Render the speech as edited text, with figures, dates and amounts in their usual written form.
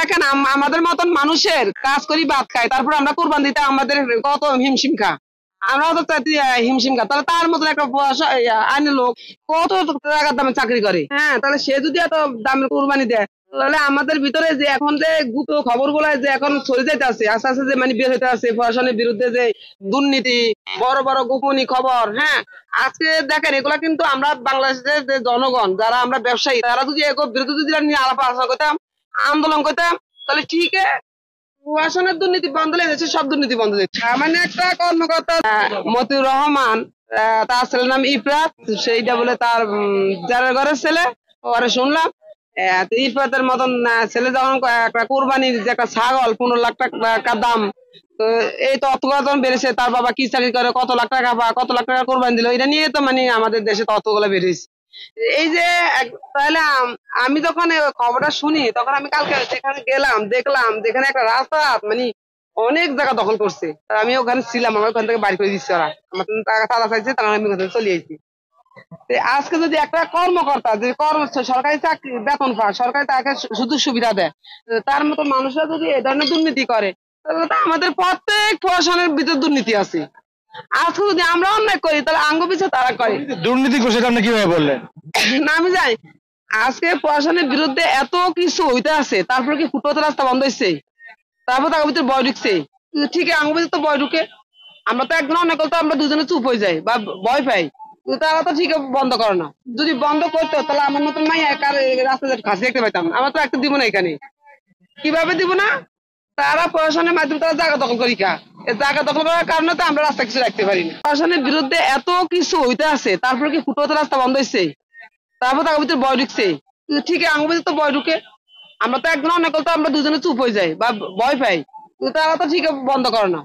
দেখেন আমাদের মতন মানুষের কাজ করি ভাত খাই, তারপর আমরা কোরবান দিতে আমাদের কত হিমশিম খা, আমরা তো হিমশিম খা, তাহলে তার মতন একটা আইনের লোক কত টাকার দামে চাকরি করে, হ্যাঁ, তাহলে সে যদি এত দামে কোরবানি দেয়, তাহলে আমাদের ভিতরে যে এখন যে গুপ্ত খবর গুলা যে এখন ছড়ে যেতে আছে আস্তে আস্তে, যে মানে বের হইতে আছে প্রশাসনের বিরুদ্ধে যে দুর্নীতি, বড় বড় গোপনী খবর, হ্যাঁ, আজকে দেখেন এগুলা কিন্তু আমরা বাংলাদেশের যে জনগণ যারা আমরা ব্যবসায়ী, তারা যদি এগুলোর বিরুদ্ধে যদি নিয়ে আলাপ আলোচনা করতাম, আন্দোলন করতাম, তাহলে ঠিক প্রশাসনের দুর্নীতি বন্ধ হয়ে যাচ্ছে, সব দুর্নীতি বন্ধ হয়ে যাচ্ছে। সামান্য একটা কর্মকর্তা মতিউর রহমান, তার ছেলের নাম ইফরাত, সেইটা বলে তার যারা ঘরের ছেলে, ওরা শুনলাম ইফরাতের মতন ছেলে যখন একটা কোরবানির যে একটা ছাগল 15 লাখ টাকা দাম, তো এই তথ্যগুলো যখন বেড়েছে, তার বাবা কি চাকরি করে, কত লাখ টাকা বা কত লাখ টাকা কোরবানি দিল, এটা নিয়ে তো মানে আমাদের দেশে তথ্যগুলো বেরিয়েছে। এই যে তাহলে আমি যখন খবরটা শুনি, তখন আমি কালকে যেখানে গেলাম দেখলাম যেখানে একটা রাস্তা মানে অনেক জায়গা দখল করছে, আমি ওখানে ছিলাম, আমার ওখান থেকে বাড়ি করে দিচ্ছে ওরা, আমার টাকা তারা চাইছে, তারা আমি ওখান থেকে চলে আসছি। আজকে যদি একটা কর্মকর্তা যে সরকারি চাকরি বেতন পায়, সরকারি তাকে সুযোগ সুবিধা দেয়, তার মতো মানুষরা যদি এই ধরনের দুর্নীতি করে, তাহলে তো আমাদের প্রত্যেক প্রশাসনের ভিতরে দুর্নীতি আছে। আজকে যদি আমরা অন্যায় করি, তাহলে আঙ্গ পিছে তারা করে দুর্নীতি করছে, আপনি কিভাবে বললেন? না আমি জানি, আজকে প্রশাসনের বিরুদ্ধে এত কিছু হইতে আছে, তারপরে কি ফুটপাতের রাস্তা বন্ধ হয়েছে, তারপর তার ভিতরে বয় ঢুকছে, ঠিক আঙ্গ পিছে তো বয় ঢুকে, আমরা তো একজন অন্যায় করতে আমরা দুজনে চুপ হয়ে যাই বা ভয় পাই, তারা তো ঠিক বন্ধ করে না। যদি বন্ধ করতো, তাহলে আমার মতন মাই রাস্তায় খাসি দেখতে পাইতাম, আমরা তো একটা দিব না এখানে, কিভাবে দিব না? তারা প্রশাসনের মাধ্যমে তারা জায়গা দখল করি খা, এই জায়গা দখল করার কারণে তো আমরা রাস্তা কিছু রাখতে পারি না। প্রশাসনের বিরুদ্ধে এত কিছু হইতে আছে, তারপরে কি ফুটপাতের রাস্তা বন্ধ হয়েছে, তারপর তার ভিতরে বয় ঢুকছে, ঠিক আঙ্গ ভিতরে তো বয় ঢুকে, আমরা তো একজন অন্যায় করতে আমরা দুজনে চুপ হয়ে যাই বা ভয় পাই, তারা তো ঠিক বন্ধ করে না।